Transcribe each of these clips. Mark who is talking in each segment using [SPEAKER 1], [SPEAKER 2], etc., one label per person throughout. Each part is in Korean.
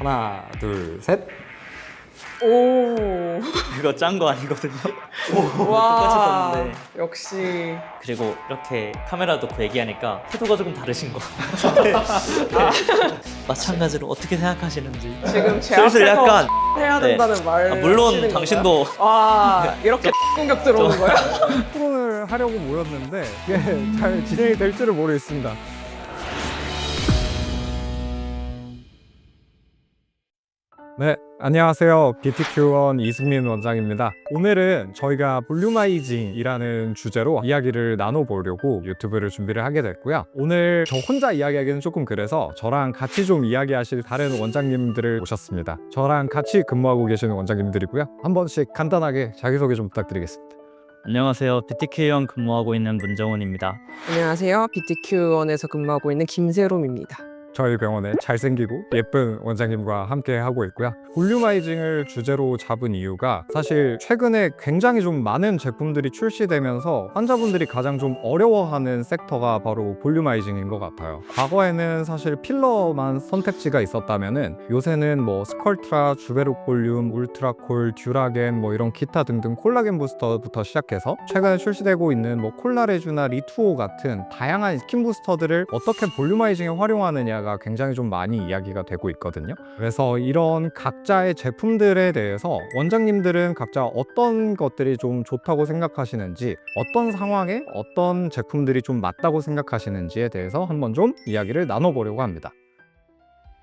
[SPEAKER 1] 하나, 둘, 셋.
[SPEAKER 2] 오.
[SPEAKER 3] 이거 짠 거 아니거든요.
[SPEAKER 2] 와.
[SPEAKER 3] 똑같이 썼는데.
[SPEAKER 2] 역시.
[SPEAKER 3] 그리고 이렇게 카메라 놓고 얘기하니까 태도가 조금 다르신 것 같은데. 마찬가지로 어떻게 생각하시는지.
[SPEAKER 2] 지금 제
[SPEAKER 3] 슬슬
[SPEAKER 2] 앞에서
[SPEAKER 3] 약간
[SPEAKER 2] 해야 된다는 말.
[SPEAKER 3] 물론 당신도
[SPEAKER 2] 와, 이렇게 공격 들어오는 거야?
[SPEAKER 1] 토론을 하려고 모였는데 이게 잘 진행이 될 줄을 모르겠습니다. 네, 안녕하세요. BTQ1 이승민 원장입니다. 오늘은 저희가 볼루마이징이라는 주제로 이야기를 나눠보려고 유튜브를 준비를 하게 됐고요. 오늘 저 혼자 이야기하기는 조금 그래서 저랑 같이 좀 이야기하실 다른 원장님들을 모셨습니다. 저랑 같이 근무하고 계시는 원장님들이고요. 한 번씩 간단하게 자기소개 좀 부탁드리겠습니다.
[SPEAKER 3] 안녕하세요. BTK1 근무하고 있는 문정훈입니다.
[SPEAKER 2] 안녕하세요. BTQ1에서 근무하고 있는 김세롬입니다.
[SPEAKER 1] 저희 병원에 잘생기고 예쁜 원장님과 함께 하고 있고요. 볼루마이징을 주제로 잡은 이유가 사실 최근에 굉장히 좀 많은 제품들이 출시되면서 환자분들이 가장 좀 어려워하는 섹터가 바로 볼루마이징인 것 같아요. 과거에는 사실 필러만 선택지가 있었다면은 요새는 뭐 스컬트라, 주베룩 볼륨, 울트라콜, 듀라겐 뭐 이런 기타 등등 콜라겐 부스터부터 시작해서 최근에 출시되고 있는 뭐 콜라레주나 리투오 같은 다양한 스킨 부스터들을 어떻게 볼루마이징에 활용하느냐 굉장히 좀 많이 이야기가 되고 있거든요. 그래서 이런 각자의 제품들에 대해서 원장님들은 각자 어떤 것들이 좀 좋다고 생각하시는지, 어떤 상황에 어떤 제품들이 좀 맞다고 생각하시는지에 대해서 한번 좀 이야기를 나눠보려고 합니다.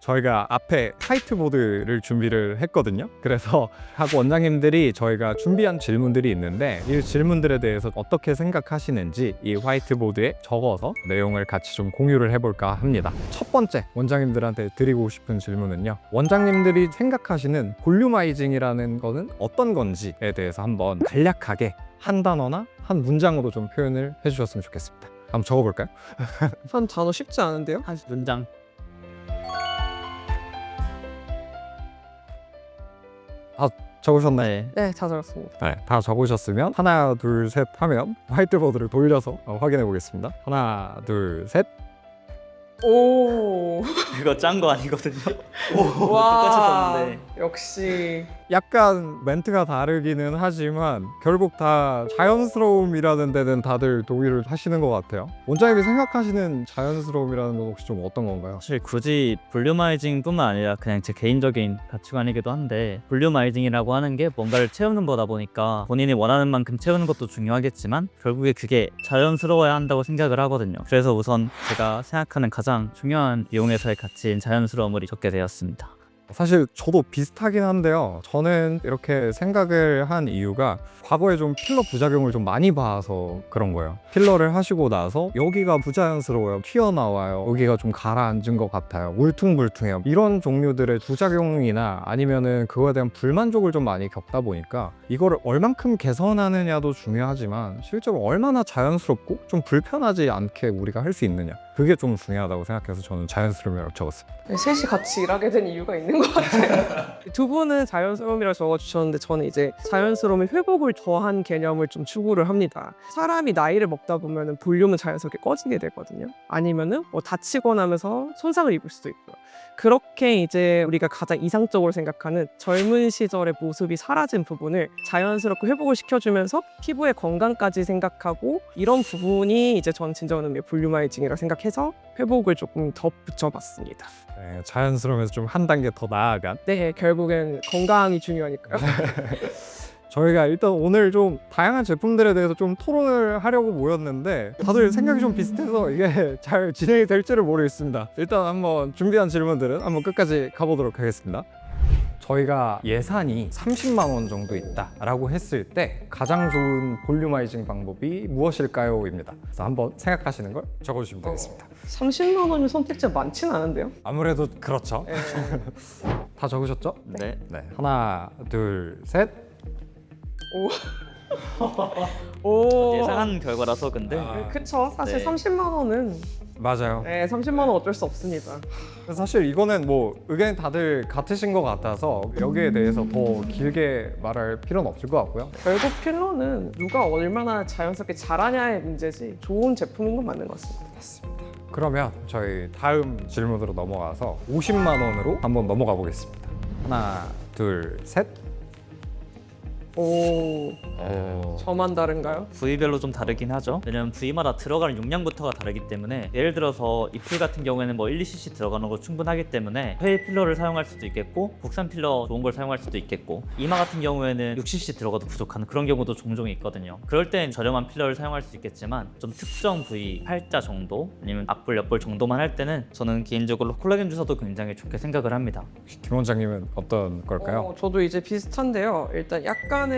[SPEAKER 1] 저희가 앞에 화이트보드를 준비를 했거든요. 그래서 각 원장님들이 저희가 준비한 질문들이 있는데 이 질문들에 대해서 어떻게 생각하시는지 이 화이트보드에 적어서 내용을 같이 좀 공유를 해볼까 합니다. 첫 번째 원장님들한테 드리고 싶은 질문은요, 원장님들이 생각하시는 볼루마이징이라는 거는 어떤 건지에 대해서 한번 간략하게 한 단어나 한 문장으로 좀 표현을 해주셨으면 좋겠습니다. 한번 적어볼까요?
[SPEAKER 2] 한 단어 쉽지 않은데요?
[SPEAKER 3] 한 문장.
[SPEAKER 1] 적으셨나요?
[SPEAKER 2] 네, 다 적었습니다.
[SPEAKER 1] 네, 다 적으셨으면 하나, 둘, 셋 하면 화이트보드를 돌려서 확인해 보겠습니다. 하나, 둘, 셋.
[SPEAKER 2] 오.
[SPEAKER 3] 이거 짠 거 아니거든요.
[SPEAKER 2] 와.
[SPEAKER 3] 똑같이 썼는데.
[SPEAKER 2] 역시.
[SPEAKER 1] 약간 멘트가 다르기는 하지만 결국 다 자연스러움이라는 데는 다들 동의를 하시는 것 같아요. 원장님이 생각하시는 자연스러움이라는 건 혹시 좀 어떤 건가요?
[SPEAKER 3] 사실 굳이 볼루마이징뿐만 아니라 그냥 제 개인적인 가치관이기도 한데, 볼루마이징이라고 하는 게 뭔가를 채우는 거다 보니까 본인이 원하는 만큼 채우는 것도 중요하겠지만 결국에 그게 자연스러워야 한다고 생각을 하거든요. 그래서 우선 제가 생각하는 가장 중요한 이용에서의 가치인 자연스러움을 적게 되었습니다.
[SPEAKER 1] 사실 저도 비슷하긴 한데요. 저는 이렇게 생각을 한 이유가 과거에 좀 필러 부작용을 좀 많이 봐서 그런 거예요. 필러를 하시고 나서 여기가 부자연스러워요, 튀어나와요, 여기가 좀 가라앉은 것 같아요, 울퉁불퉁해요, 이런 종류들의 부작용이나 아니면은 그거에 대한 불만족을 좀 많이 겪다 보니까 이거를 얼만큼 개선하느냐도 중요하지만 실제로 얼마나 자연스럽고 좀 불편하지 않게 우리가 할 수 있느냐, 그게 좀 중요하다고 생각해서 저는 자연스러움이라고 적었습니다.
[SPEAKER 2] 셋이 같이 일하게 된 이유가 있는 것 같아요. 두 분은 자연스러움이라고 적어주셨는데 저는 이제 자연스러움의 회복을 더한 개념을 좀 추구를 합니다. 사람이 나이를 먹다 보면 볼륨은 자연스럽게 꺼지게 되거든요. 아니면은 뭐 다치거나 하면서 손상을 입을 수도 있고요. 그렇게 이제 우리가 가장 이상적으로 생각하는 젊은 시절의 모습이 사라진 부분을 자연스럽게 회복을 시켜주면서 피부의 건강까지 생각하고, 이런 부분이 이제 전 진정한 의미의 볼루마이징이라고 생각해서 회복을 조금 더 붙여봤습니다.
[SPEAKER 1] 네, 자연스러움에서 좀 한 단계 더 나아간.
[SPEAKER 2] 네, 결국엔 건강이 중요하니까요.
[SPEAKER 1] 저희가 일단 오늘 좀 다양한 제품들에 대해서 좀 토론을 하려고 모였는데 다들 생각이 좀 비슷해서 이게 잘 진행이 될 줄을 모르겠습니다. 일단 한번 준비한 질문들은 한번 끝까지 가보도록 하겠습니다. 저희가 예산이 30만 원 정도 있다라고 했을 때 가장 좋은 볼루마이징 방법이 무엇일까요? 입니다. 그래서 한번 생각하시는 걸 적어주시면 되겠습니다.
[SPEAKER 2] 30만 원이면 선택지가 많지는 않은데요?
[SPEAKER 1] 아무래도 그렇죠.
[SPEAKER 2] 네.
[SPEAKER 1] 다 적으셨죠?
[SPEAKER 3] 네.
[SPEAKER 1] 네. 하나, 둘, 셋.
[SPEAKER 2] 오.
[SPEAKER 3] 예상한 결과라서 근데
[SPEAKER 2] 그쵸. 사실
[SPEAKER 3] 네.
[SPEAKER 2] 30만 원은
[SPEAKER 1] 맞아요.
[SPEAKER 2] 네, 30만 원 어쩔 수 없습니다.
[SPEAKER 1] 사실 이거는 뭐 의견이 다들 같으신 것 같아서 여기에 대해서 더 길게 말할 필요는 없을 것 같고요.
[SPEAKER 2] 결국 필러는 누가 얼마나 자연스럽게 잘하냐의 문제지 좋은 제품인 건 맞는 것 같습니다.
[SPEAKER 1] 맞습니다. 그러면 저희 다음 질문으로 넘어가서 50만 원으로 한번 넘어가 보겠습니다. 하나, 둘, 셋.
[SPEAKER 2] 오, 저만 다른가요?
[SPEAKER 3] 부위별로 좀 다르긴 하죠. 왜냐면 부위마다 들어가는 용량부터가 다르기 때문에 예를 들어서 이풀 같은 경우에는 뭐 1-2cc 들어가는 거 충분하기 때문에 회의 필러를 사용할 수도 있겠고 국산 필러 좋은 걸 사용할 수도 있겠고 이마 같은 경우에는 6cc 들어가도 부족한 그런 경우도 종종 있거든요. 그럴 땐 저렴한 필러를 사용할 수 있겠지만 좀 특정 부위, 팔자 정도 아니면 앞볼, 옆볼 정도만 할 때는 저는 개인적으로 콜라겐 주사도 굉장히 좋게 생각을 합니다.
[SPEAKER 1] 김 원장님은 어떤 걸까요?
[SPEAKER 2] 저도 이제 비슷한데요. 일단 약간의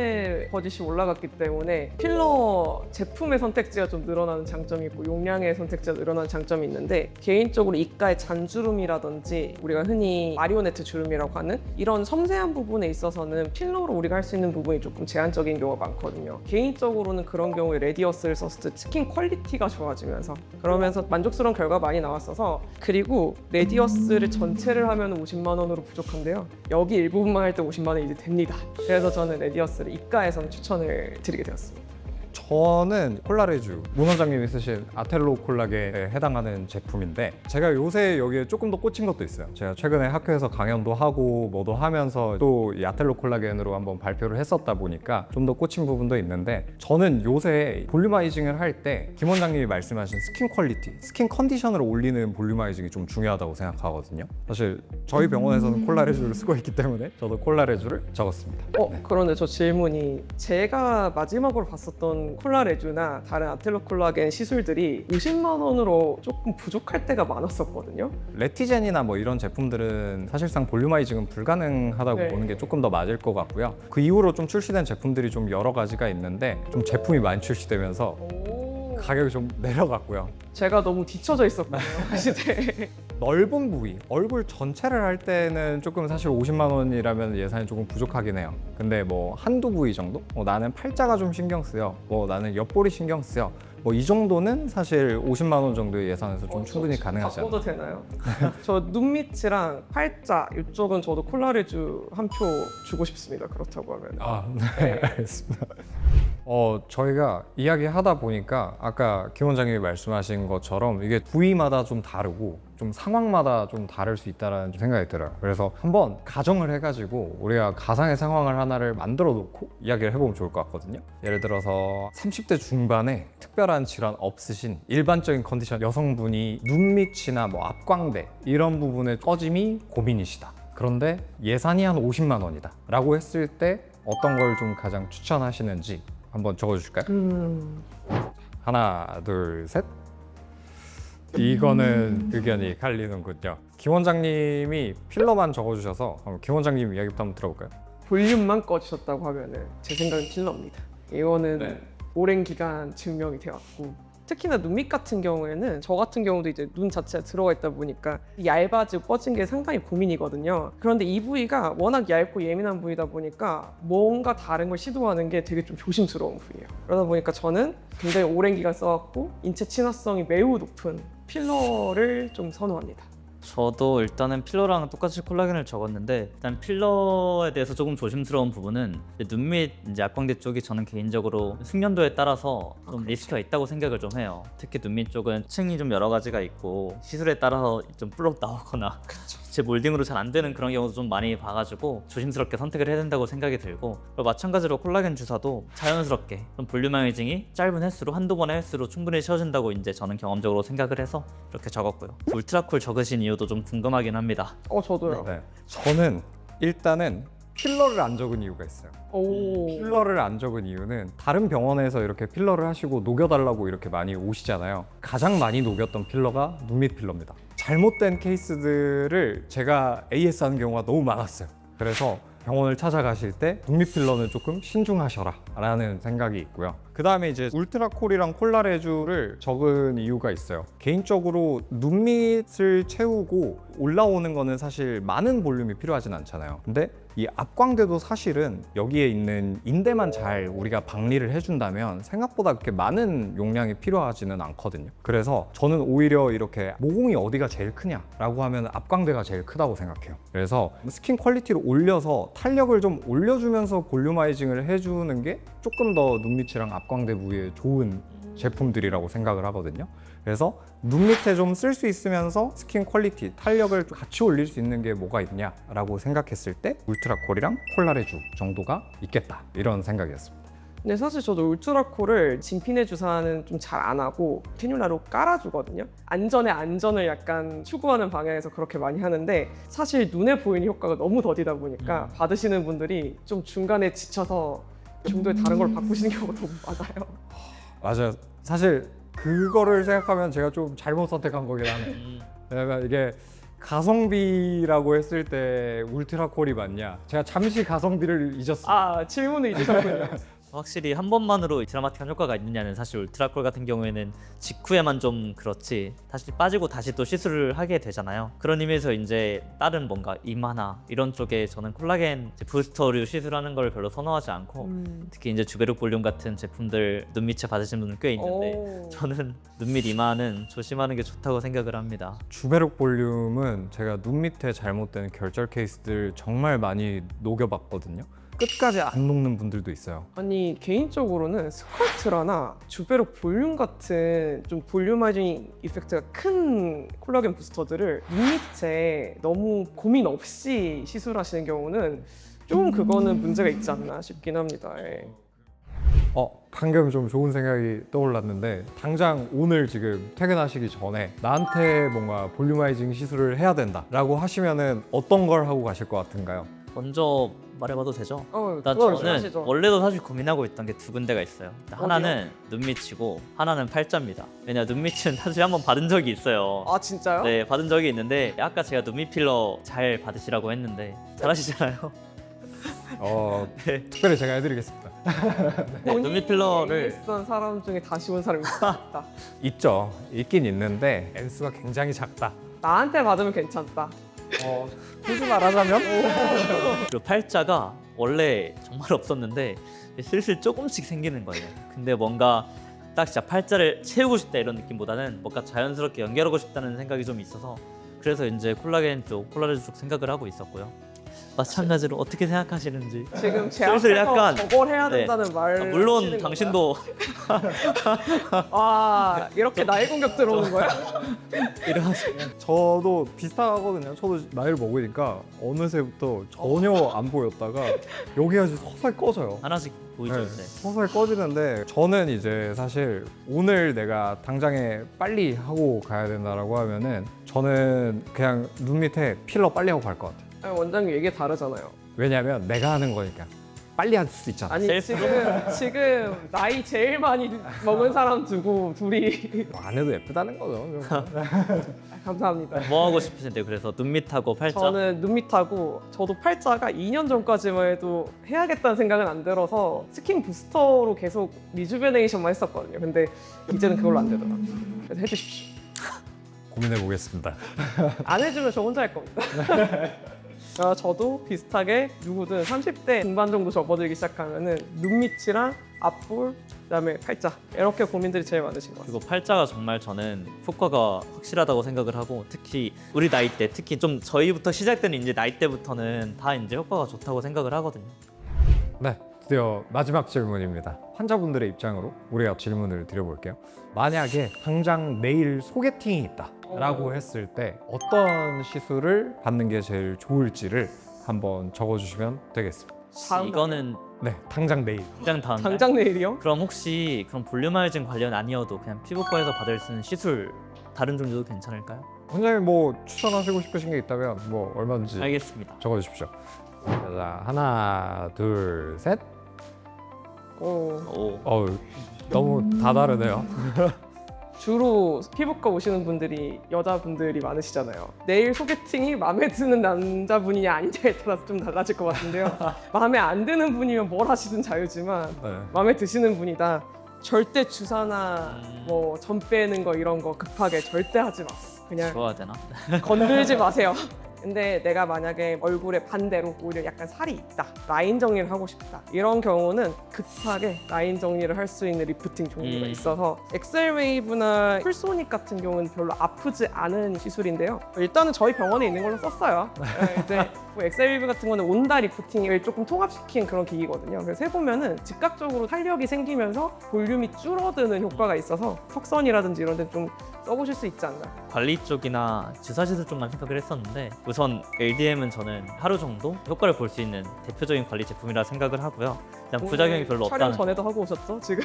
[SPEAKER 2] 버짓이 올라갔기 때문에 필러 제품의 선택지가 좀 늘어나는 장점이 있고 용량의 선택지가 늘어나는 장점이 있는데 개인적으로 입가의 잔주름이라든지 우리가 흔히 마리오네트 주름이라고 하는 이런 섬세한 부분에 있어서는 필러로 우리가 할 수 있는 부분이 조금 제한적인 경우가 많거든요. 개인적으로는 그런 경우에 레디어스를 썼을 때 스킨 퀄리티가 좋아지면서 그러면서 만족스러운 결과가 많이 나왔어서 그리고 레디어스를 전체를 하면 50만 원으로 부족한데요. 여기 일부분만 할 때 50만 원이 이제 됩니다. 그래서 저는 레디어스를 입가에선 추천을 드리게 되었습니다.
[SPEAKER 1] 저는 콜라레주 문 원장님이 쓰신 아텔로 콜라겐에 해당하는 제품인데 제가 요새 여기에 조금 더 꽂힌 것도 있어요. 제가 최근에 학교에서 강연도 하고 뭐도 하면서 또 이 아텔로 콜라겐으로 한번 발표를 했었다 보니까 좀 더 꽂힌 부분도 있는데 저는 요새 볼륨아이징을 할 때 김 원장님이 말씀하신 스킨 퀄리티, 스킨 컨디션을 올리는 볼륨아이징이 좀 중요하다고 생각하거든요. 사실 저희 병원에서는 콜라레주를 쓰고 있기 때문에 저도 콜라레주를 적었습니다.
[SPEAKER 2] 그런데 저 질문이 제가 마지막으로 봤었던 콜라레주나 다른 아텔로 콜라겐 시술들이 50만 원으로 조금 부족할 때가 많았었거든요.
[SPEAKER 1] 레티젠이나 뭐 이런 제품들은 사실상 볼륨아이징은 불가능하다고
[SPEAKER 2] 네.
[SPEAKER 1] 보는 게 조금 더 맞을 것 같고요. 그 이후로 좀 출시된 제품들이 좀 여러 가지가 있는데 좀 제품이 많이 출시되면서 가격이 좀 내려갔고요.
[SPEAKER 2] 제가 너무 뒤쳐져 있었거든요. 시대에.
[SPEAKER 1] 넓은 부위, 얼굴 전체를 할 때는 조금 사실 50만 원이라면 예산이 조금 부족하긴 해요. 근데 뭐 한두 부위 정도? 나는 팔자가 좀 신경 쓰여. 나는 옆볼이 신경 쓰여. 이 정도는 사실 50만 원 정도의 예산에서 좀 충분히 가능하지 않나요?
[SPEAKER 2] 바꿔도 되나요? 저 눈밑이랑 팔자 이쪽은 저도 콜라레주 한 표 주고 싶습니다. 그렇다고 하면.
[SPEAKER 1] 네, 알겠습니다. 저희가 이야기하다 보니까 아까 김 원장님이 말씀하신 것처럼 이게 부위마다 좀 다르고 좀 상황마다 좀 다를 수 있다는 생각이 들어요. 그래서 한번 가정을 해가지고 우리가 가상의 상황을 하나를 만들어 놓고 이야기를 해보면 좋을 것 같거든요. 예를 들어서 30대 중반에 특별한 질환 없으신 일반적인 컨디션 여성분이 눈밑이나 앞광대 이런 부분의 꺼짐이 고민이시다. 그런데 예산이 한 50만 원이다 라고 했을 때 어떤 걸 좀 가장 추천하시는지 한번 적어주실까요? 하나, 둘, 셋. 이거는 의견이 갈리는군요. 김 원장님이 필러만 적어주셔서 김 원장님 이야기부터 한번 들어볼까요?
[SPEAKER 2] 볼륨만 꺼주셨다고 하면은 제 생각은 필러입니다. 이거는 오랜 기간 증명이 되었고 특히나 눈밑 같은 경우에는 저 같은 경우도 이제 눈 자체가 들어가 있다 보니까 얇아지고 꺼진 게 상당히 고민이거든요. 그런데 이 부위가 워낙 얇고 예민한 부위다 보니까 뭔가 다른 걸 시도하는 게 되게 좀 조심스러운 부위예요. 그러다 보니까 저는 굉장히 오랜 기간 써왔고 인체 친화성이 매우 높은 필러를 좀 선호합니다.
[SPEAKER 3] 저도 일단은 필러랑 똑같이 콜라겐을 적었는데 일단 필러에 대해서 조금 조심스러운 부분은 눈밑 약광대 쪽이 저는 개인적으로 숙련도에 따라서 좀 리스크가 있다고 생각을 좀 해요. 특히 눈밑 쪽은 층이 좀 여러 가지가 있고 시술에 따라서 좀 볼록 나오거나 제 몰딩으로 잘 안 되는 그런 경우도 좀 많이 봐가지고 조심스럽게 선택을 해야 된다고 생각이 들고 그리고 마찬가지로 콜라겐 주사도 자연스럽게 좀 볼륨아이징이 짧은 횟수로 한두 번의 횟수로 충분히 채워진다고 이제 저는 경험적으로 생각을 해서 이렇게 적었고요. 울트라쿨 적으신 이유도 좀 궁금하긴 합니다.
[SPEAKER 2] 저도요.
[SPEAKER 1] 네. 저는 일단은 필러를 안 적은 이유가 있어요. 필러를 안 적은 이유는 다른 병원에서 이렇게 필러를 하시고 녹여달라고 이렇게 많이 오시잖아요. 가장 많이 녹였던 필러가 눈밑 필러입니다. 잘못된 케이스들을 제가 AS 하는 경우가 너무 많았어요. 그래서 병원을 찾아가실 때 눈밑 필러는 조금 신중하셔라 라는 생각이 있고요. 그 다음에 이제 울트라콜이랑 콜라레주를 적은 이유가 있어요. 개인적으로 눈밑을 채우고 올라오는 거는 사실 많은 볼륨이 필요하진 않잖아요. 근데 이 앞광대도 사실은 여기에 있는 인대만 잘 우리가 박리를 해준다면 생각보다 그렇게 많은 용량이 필요하지는 않거든요. 그래서 저는 오히려 이렇게 모공이 어디가 제일 크냐라고 하면 앞광대가 제일 크다고 생각해요. 그래서 스킨 퀄리티를 올려서 탄력을 좀 올려주면서 볼륨아이징을 해주는 게 조금 더 눈밑이랑 앞광대 부위에 좋은 제품들이라고 생각을 하거든요. 그래서 눈 밑에 좀 쓸 수 있으면서 스킨 퀄리티, 탄력을 같이 올릴 수 있는 게 뭐가 있냐라고 생각했을 때 울트라콜이랑 콜라레주 정도가 있겠다, 이런 생각이었습니다.
[SPEAKER 2] 근데 사실 저도 울트라콜을 진피내 주사는 좀 잘 안 하고 캐뉼라로 깔아주거든요. 안전을 약간 추구하는 방향에서 그렇게 많이 하는데, 사실 눈에 보이는 효과가 너무 더디다 보니까 받으시는 분들이 좀 중간에 지쳐서 중도에 다른 걸 바꾸시는 경우가 너무 많아요.
[SPEAKER 1] 맞아요. 사실 그거를 생각하면 제가 좀 잘못 선택한 거긴 하네요. 왜냐면 이게 가성비라고 했을 때 울트라콜이 맞냐? 제가 잠시 가성비를 잊었어요.
[SPEAKER 2] 아, 질문을 잊으셨군요.
[SPEAKER 3] 확실히 한 번만으로 드라마틱한 효과가 있느냐는 사실 울트라콜 같은 경우에는 직후에만 좀 그렇지 다시 빠지고 다시 또 시술을 하게 되잖아요. 그런 의미에서 이제 다른 뭔가 이마나 이런 쪽에 저는 콜라겐 부스터류 시술하는 걸 별로 선호하지 않고 특히 이제 주베룩 볼륨 같은 제품들 눈 밑에 받으시는 분들 꽤 있는데
[SPEAKER 2] 오.
[SPEAKER 3] 저는 눈 밑 이마는 조심하는 게 좋다고 생각을 합니다.
[SPEAKER 1] 주베룩 볼륨은 제가 눈 밑에 잘못된 결절 케이스들 정말 많이 녹여봤거든요. 끝까지 안 녹는 분들도 있어요.
[SPEAKER 2] 아니, 개인적으로는 스컬트라나 주베룩 볼륨 같은 좀 볼륨화이징 이펙트가 큰 콜라겐 부스터들을 눈 밑에 너무 고민 없이 시술하시는 경우는 좀 그거는 문제가 있지 않나 싶긴 합니다. 예.
[SPEAKER 1] 방금 좀 좋은 생각이 떠올랐는데, 당장 오늘 지금 퇴근하시기 전에 나한테 뭔가 볼륨화이징 시술을 해야 된다라고 하시면은 어떤 걸 하고 가실 것 같은가요?
[SPEAKER 3] 먼저 말해봐도 되죠? 일단
[SPEAKER 2] 그걸
[SPEAKER 3] 저는
[SPEAKER 2] 하시죠.
[SPEAKER 3] 원래도 사실 고민하고 있던 게 두 군데가 있어요. 하나는 눈밑이고 하나는 팔자입니다. 왜냐 눈밑은 사실 한번 받은 적이 있어요.
[SPEAKER 2] 아, 진짜요?
[SPEAKER 3] 네, 받은 적이 있는데 아까 제가 눈밑 필러 잘 받으시라고 했는데 잘하시잖아요.
[SPEAKER 1] 네. 특별히 제가 해드리겠습니다.
[SPEAKER 3] 네, 눈밑 필러를
[SPEAKER 2] 일선 사람 중에 다시 온 사람이 있다.
[SPEAKER 1] 있죠. 있긴 있는데 엔수가 굉장히 작다.
[SPEAKER 2] 나한테 받으면 괜찮다.
[SPEAKER 1] 굳이 말하자면
[SPEAKER 3] 그리고 팔자가 원래 정말 없었는데 슬슬 조금씩 생기는 거예요. 근데 뭔가 딱 진짜 팔자를 채우고 싶다 이런 느낌보다는 뭔가 자연스럽게 연결하고 싶다는 생각이 좀 있어서 그래서 이제 콜라겐 쪽, 콜라겐 쪽 생각을 하고 있었고요. 마찬가지로 어떻게 생각하시는지
[SPEAKER 2] 지금 제
[SPEAKER 3] 슬슬
[SPEAKER 2] 앞에서
[SPEAKER 3] 약간
[SPEAKER 2] 저걸 해야
[SPEAKER 3] 네.
[SPEAKER 2] 된다는 말.
[SPEAKER 3] 물론 당신도
[SPEAKER 2] 아, 이렇게 나이 공격 들어오는 거야?
[SPEAKER 3] 이러시면
[SPEAKER 1] 저도 비슷하거든요. 저도 나이를 먹으니까 어느새부터 전혀 안 보였다가 여기가 서서히 꺼져요.
[SPEAKER 3] 하나씩 보이죠
[SPEAKER 1] 네,
[SPEAKER 3] 이제.
[SPEAKER 1] 서서히 꺼지는데 저는 이제 사실 오늘 내가 당장에 빨리 하고 가야 된다라고 하면은 저는 그냥 눈 밑에 필러 빨리 하고 갈 것 같아요.
[SPEAKER 2] 아니, 원장님 얘기 다르잖아요.
[SPEAKER 1] 왜냐면 내가 하는 거니까 빨리 할 수 있잖아.
[SPEAKER 2] 아니, 지금 나이 제일 많이 먹은 사람 두고 둘이.
[SPEAKER 1] 안 해도 예쁘다는 거죠.
[SPEAKER 2] 감사합니다.
[SPEAKER 3] 뭐 하고 싶으신데 그래서 눈밑하고 팔자.
[SPEAKER 2] 저는 눈밑하고, 저도 팔자가 2년 전까지만 해도 해야겠다는 생각은 안 들어서 스킨 부스터로 계속 리주베네이션만 했었거든요. 근데 이제는 그걸로 안 되더라고요. 그래서 해주십시오.
[SPEAKER 1] 고민해 보겠습니다.
[SPEAKER 2] 안 해주면 저 혼자 할 겁니다. 저도 비슷하게 누구든 30대 중반 정도 접어들기 시작하면은 눈밑이랑 앞볼, 그다음에 팔자, 이렇게 고민들이 제일 많으신 것 같아요.
[SPEAKER 3] 그리고 팔자가 정말 저는 효과가 확실하다고 생각을 하고 특히 우리 나이 때 특히 좀 저희부터 시작되는 이제 나이 때부터는 다 이제 효과가 좋다고 생각을 하거든요.
[SPEAKER 1] 네, 드디어 마지막 질문입니다. 환자분들의 입장으로 우리가 질문을 드려볼게요. 만약에 당장 내일 소개팅이 있다라고 했을 때 어떤 시술을 받는 게 제일 좋을지를 한번 적어주시면 되겠습니다.
[SPEAKER 2] 다음
[SPEAKER 3] 이거는
[SPEAKER 1] 네, 당장 내일.
[SPEAKER 3] 당장 다음 날.
[SPEAKER 2] 당장 내일이요?
[SPEAKER 3] 그럼 혹시 그럼 볼륨화이징 관련 아니어도 그냥 피부과에서 받을 수 있는 시술 다른 종류도 괜찮을까요?
[SPEAKER 1] 원장님 뭐 추천하시고 싶으신 게 있다면 뭐 얼마든지
[SPEAKER 3] 알겠습니다.
[SPEAKER 1] 적어주십시오. 자, 하나, 둘, 셋.
[SPEAKER 3] 오.
[SPEAKER 1] 너무 다 다르네요.
[SPEAKER 2] 주로 피부과 오시는 분들이 여자분들이 많으시잖아요. 내일 소개팅이 마음에 드는 남자분이냐 아니냐에 따라서 좀 달라질 것 같은데요. 마음에 안 드는 분이면 뭘 하시든 자유지만
[SPEAKER 1] 네.
[SPEAKER 2] 마음에 드시는 분이다. 절대 주사나 뭐 점 빼는 거 이런 거 급하게 절대 하지 마세요. 그냥
[SPEAKER 3] 좋아야 되나?
[SPEAKER 2] 건들지 마세요. 근데 내가 만약에 얼굴에 반대로 오히려 약간 살이 있다, 라인 정리를 하고 싶다, 이런 경우는 급하게 라인 정리를 할 수 있는 리프팅 종류가 있어서 엑셀웨이브나 풀소닉 같은 경우는 별로 아프지 않은 시술인데요. 일단은 저희 병원에 있는 걸로 썼어요. 네, 이제 엑셀 같은 거는 온다 리프팅을 조금 통합시킨 그런 기기거든요. 그래서 해보면은 즉각적으로 탄력이 생기면서 볼륨이 줄어드는 효과가 있어서 턱선이라든지 이런 데 좀 써보실 수 있지 않나.
[SPEAKER 3] 관리 쪽이나 주사시술 쪽만 생각을 했었는데 우선 LDM은 저는 하루 정도 효과를 볼 수 있는 대표적인 관리 제품이라 생각을 하고요. 그냥 부작용이 별로
[SPEAKER 2] 촬영
[SPEAKER 3] 없다는
[SPEAKER 2] 전에도 하고 오셨죠? 지금?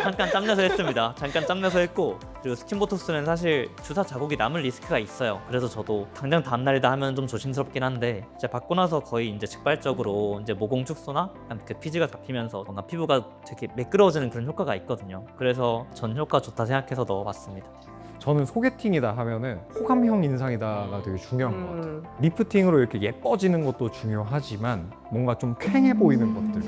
[SPEAKER 3] 잠깐 짬내서 했습니다. 잠깐 짬내서 했고 그리고 스킨보톡스는 사실 주사 자국이 남을 리스크가 있어요. 그래서 저도 당장 다음날이다 하면 좀 조심스럽긴 한데 이제 받고 나서 거의 이제 즉발적으로 이제 모공 축소나 그 피지가 잡히면서 뭔가 피부가 되게 매끄러워지는 그런 효과가 있거든요. 그래서 전 효과 좋다 생각해서 넣어봤습니다.
[SPEAKER 1] 저는 소개팅이다 하면은 호감형 인상이다가 되게 중요한 것 같아요.
[SPEAKER 2] 음.
[SPEAKER 1] 리프팅으로 이렇게 예뻐지는 것도 중요하지만 뭔가 좀 쾌해 보이는 것들,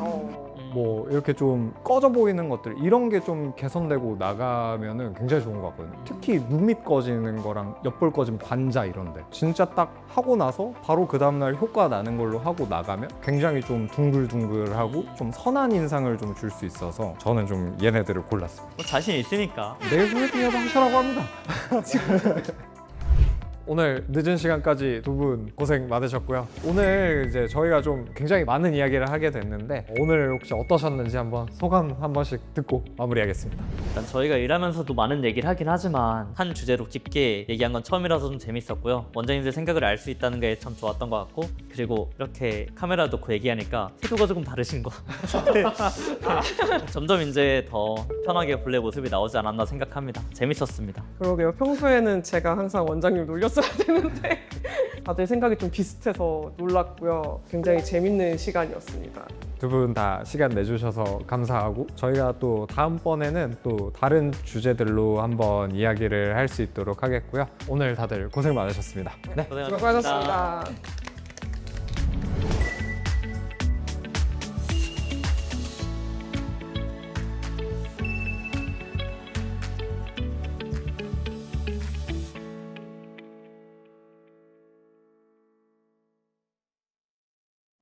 [SPEAKER 1] 뭐 이렇게 좀 꺼져 보이는 것들 이런 게 좀 개선되고 나가면은 굉장히 좋은 것 같거든요. 특히 눈 밑 꺼지는 거랑 옆볼 꺼진 관자 이런데 진짜 딱 하고 나서 바로 그 다음날 효과 나는 걸로 하고 나가면 굉장히 좀 둥글둥글하고 좀 선한 인상을 좀 줄 수 있어서 저는 좀 얘네들을 골랐습니다.
[SPEAKER 3] 뭐 자신 있으니까
[SPEAKER 1] 내일 소개팅에도 하시라고 합니다. 오늘 늦은 시간까지 두 분 고생 많으셨고요. 오늘 이제 저희가 좀 굉장히 많은 이야기를 하게 됐는데 오늘 혹시 어떠셨는지 한번 소감 한 번씩 듣고 마무리하겠습니다.
[SPEAKER 3] 일단 저희가 일하면서도 많은 얘기를 하긴 하지만 한 주제로 깊게 얘기한 건 처음이라서 좀 재밌었고요. 원장님들 생각을 알 수 있다는 게 참 좋았던 것 같고 그리고 이렇게 카메라 놓고 얘기하니까 태도가 조금 다르신 거 점점 이제 더 편하게 본래 모습이 나오지 않았나 생각합니다. 재밌었습니다.
[SPEAKER 2] 그러게요. 평소에는 제가 항상 원장님 놀렸어야 되는데 다들 생각이 좀 비슷해서 놀랐고요. 굉장히 재밌는 시간이었습니다.
[SPEAKER 1] 두 분 다 시간 내주셔서 감사하고 저희가 또 다음번에는 또 다른 주제들로 한번 이야기를 할 수 있도록 하겠고요. 오늘 다들 고생 많으셨습니다. 네.
[SPEAKER 3] 고생하셨습니다.
[SPEAKER 2] 수고하셨습니다.